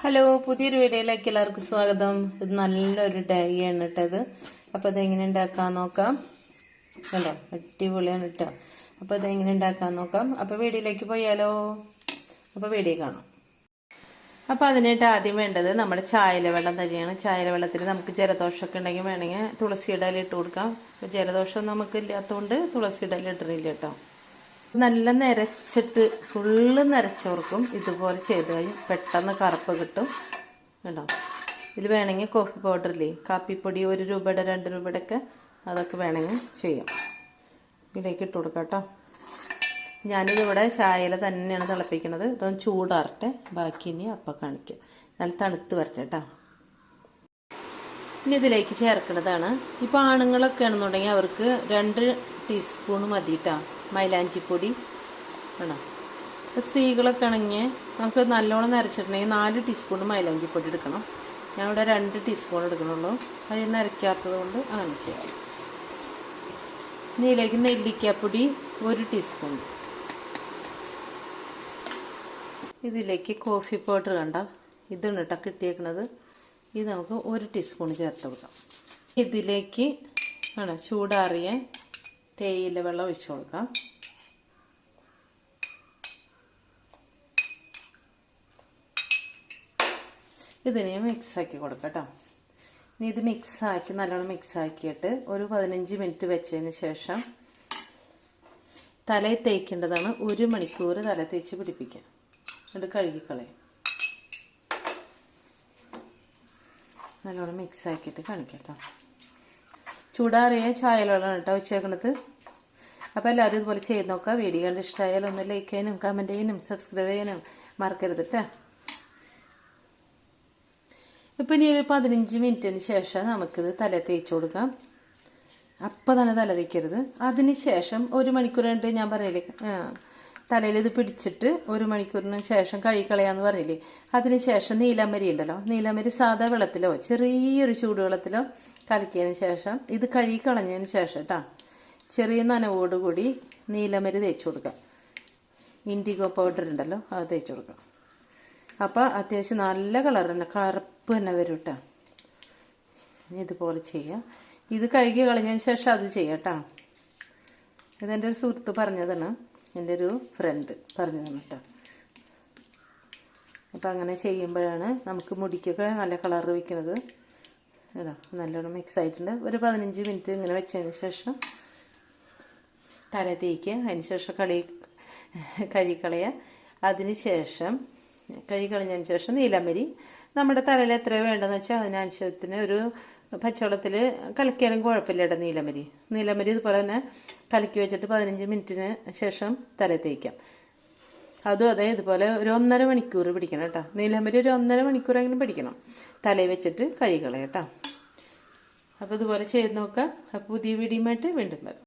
Hello, പുതിയൊരു വീഡിയോയിലേക്ക് എല്ലാവർക്കും സ്വാഗതം. ഇത് നല്ലൊരു ഡാഗിയാണ് ഇട്ടത്. അപ്പോൾ ഇതെങ്ങനെ ഉണ്ടാക്കാൻ നോക്കാം. കണ്ടോ, അടിപൊളിയാണ് ഇട്ടോ. അപ്പോൾ ഇതെങ്ങനെ ഉണ്ടാക്കാൻ നോക്കാം. അപ്പോൾ വീഡിയോയിലേക്ക് പോയാലോ. അപ്പോൾ വീഡിയോ കാണാം. അപ്പോൾ അതിനായിട്ട് ആദ്യം വേണ്ടത് നമ്മുടെ ചായല വെള്ളം തന്നെയാണ്. ചായല വെള്ളത്തിൽ നമുക്ക് ജലദോഷമൊക്കെ ഉണ്ടെങ്കിൽ വേണമെങ്കിൽ തുളസിയുടെ ഇല ഇട്ട് കൊടുക്കാം. അപ്പോൾ ജലദോഷം നമുക്ക് ഇല്ലാത്തതുകൊണ്ട് തുളസിയുടെ ഇല ഇട്ടിട്ടില്ല കേട്ടോ. നല്ല നിരച്ചിട്ട് ഫുള്ള് നിരച്ചവർക്കും ഇതുപോലെ ചെയ്ത് കഴിഞ്ഞ് പെട്ടെന്ന് കറുപ്പ് കിട്ടും കേട്ടോ. ഇതിൽ വേണമെങ്കിൽ കോഫി പൗഡറില്ലേ, കാപ്പിപ്പൊടി 1 രൂപയുടെ 2 രൂപയുടെ ഒക്കെ അതൊക്കെ വേണമെങ്കിൽ ചെയ്യാം. ഇതിലേക്ക് ഇട്ട് കൊടുക്കാം കേട്ടോ. ഞാനിതിവിടെ ചായയിൽ തന്നെയാണ് തിളപ്പിക്കുന്നത്. ഇതൊന്ന് ചൂടാറട്ടെ, ബാക്കി ഇനി അപ്പം കാണിക്കാം. നല്ല തണുത്ത് വരട്ടെ കേട്ടോ. ഇനി ഇതിലേക്ക് ചേർക്കുന്നതാണ്. ഇപ്പോൾ ആണുങ്ങളൊക്കെ ആണെന്നുണ്ടെങ്കിൽ അവർക്ക് 2 ടീസ്പൂൺ മതി കേട്ടോ മൈലാഞ്ചിപ്പൊടി വേണം. സ്ത്രീകളൊക്കെ ആണെങ്കിൽ നമുക്ക് നല്ലോണം നരച്ചിട്ടുണ്ടെങ്കിൽ 4 ടീസ്പൂൺ മൈലാഞ്ചിപ്പൊടി എടുക്കണം. ഞാൻ ഇവിടെ 2 ടീസ്പൂൺ എടുക്കണുള്ളൂ. അത് നരയ്ക്കാത്തത് കൊണ്ട് അങ്ങനെ ചെയ്യാം. ഇതിലേക്ക് നെല്ലിക്കാപ്പൊടി 1 ടീസ്പൂൺ. ഇതിലേക്ക് കോഫി പൗഡർ കണ്ട ഇതാണ് കേട്ടോ കിട്ടിയേക്കണത്. ഇത് നമുക്ക് 1 ടീസ്പൂൺ ചേർത്ത് കൊടുക്കാം. ഇതിലേക്ക് ചൂടാറിയ തേയില വെള്ളം ഒഴിച്ചു കൊടുക്കാം. ഇതിനെ മിക്സാക്കി കൊടുക്കാം കേട്ടോ. ഇനി ഇത് മിക്സാക്കി നല്ലോണം മിക്സാക്കിയിട്ട് ഒരു 15 മിനിറ്റ് വെച്ചതിന് ശേഷം തലയിൽ തേക്കേണ്ടതാണ്. 1 മണിക്കൂർ തല തേച്ച് പിടിപ്പിക്കാം. എന്നിട്ട് കഴുകിക്കളയും. നല്ലോണം മിക്സാക്കിയിട്ട് കാണിക്കാം കേട്ടോ. ചൂടാറിയ ചായ വെള്ളമാണ് കേട്ടോ വെച്ചേക്കണത്. അപ്പോൾ എല്ലാവരും ഇതുപോലെ ചെയ്ത് നോക്കാം. വീഡിയോ കണ്ട് ഇഷ്ടമായാലും ഒന്ന് ലൈക്ക് ചെയ്യാനും കമൻറ്റ് ചെയ്യാനും സബ്സ്ക്രൈബ് ചെയ്യാനും മറക്കരുത് കേട്ടോ. ഇപ്പം ഇനി ഒരു 15 മിനിറ്റിന് ശേഷം നമുക്കിത് തല തേച്ച് കൊടുക്കാം. അപ്പം തന്നെ തല തേക്കരുത്. അതിന് ശേഷം 1 മണിക്കൂർ കണ്ട് ഞാൻ പറയില്ലേ തലയിൽ ഇത് പിടിച്ചിട്ട് 1 മണിക്കൂറിന് ശേഷം കഴുകിക്കളയാന്ന് പറയില്ലേ. അതിന് ശേഷം നീലമരി ഉണ്ടല്ലോ, നീലമരി സാധാ വെള്ളത്തിലോ ചെറിയൊരു ചൂടുവെള്ളത്തിലോ കലക്കിയതിന് ശേഷം ഇത് കഴുകിക്കളഞ്ഞതിന് ശേഷം കേട്ടോ ചെറിയ നനവോടുകൂടി നീലമരി തേച്ച് കൊടുക്കാം. ഇൻഡിഗോ പൗഡർ ഉണ്ടല്ലോ അത് തേച്ച് കൊടുക്കാം. അപ്പോൾ അത്യാവശ്യം നല്ല കളർ തന്നെ കറുപ്പ് തന്നെ വരും കേട്ടോ. ഇതുപോലെ ചെയ്യാം. ഇത് കഴുകി കളഞ്ഞതിന് ശേഷം അത് ചെയ്യാം കേട്ടോ. ഇതെൻ്റെ ഒരു സുഹൃത്ത് പറഞ്ഞതാണ്, എൻ്റെ ഒരു ഫ്രണ്ട് പറഞ്ഞതാണ് കേട്ടോ. അപ്പം അങ്ങനെ ചെയ്യുമ്പോഴാണ് നമുക്ക് മുടിക്കൊക്കെ നല്ല കളർ വയ്ക്കുന്നത് കേട്ടോ. നല്ലോണം മിക്സ് ആയിട്ടുണ്ട്. ഒരു 15 മിനിറ്റ് ഇങ്ങനെ വെച്ചതിന് ശേഷം തല തേക്കുക. അതിന് ശേഷം കഴുകിക്കളയുക. അതിന് ശേഷം കഴുകിക്കളഞ്ഞതിന് ശേഷം നീലമരി നമ്മുടെ തലയിൽ എത്ര വേണ്ടതെന്ന് വെച്ചാൽ അതിനനുസരിച്ച് ഒരു പച്ചവെള്ളത്തിൽ കലക്കിയാലും കുഴപ്പമില്ല കേട്ടോ. നീലമരി ഇതുപോലെ തന്നെ കലക്കി വെച്ചിട്ട് 15 മിനിറ്റിന് ശേഷം തല തേക്കാം. അതും അതെ ഇതുപോലെ ഒരു 1.5 മണിക്കൂർ പിടിക്കണം കേട്ടോ. നീലമരി ഒരു 1.5 മണിക്കൂറെങ്കിലും പിടിക്കണം തലയിൽ വെച്ചിട്ട് കഴുകിക്കളയാം കേട്ടോ. അപ്പോൾ ഇതുപോലെ ചെയ്ത് നോക്കാം. അപ്പോൾ പുതിയ വീഡിയോയുമായിട്ട് വീണ്ടും വരാം.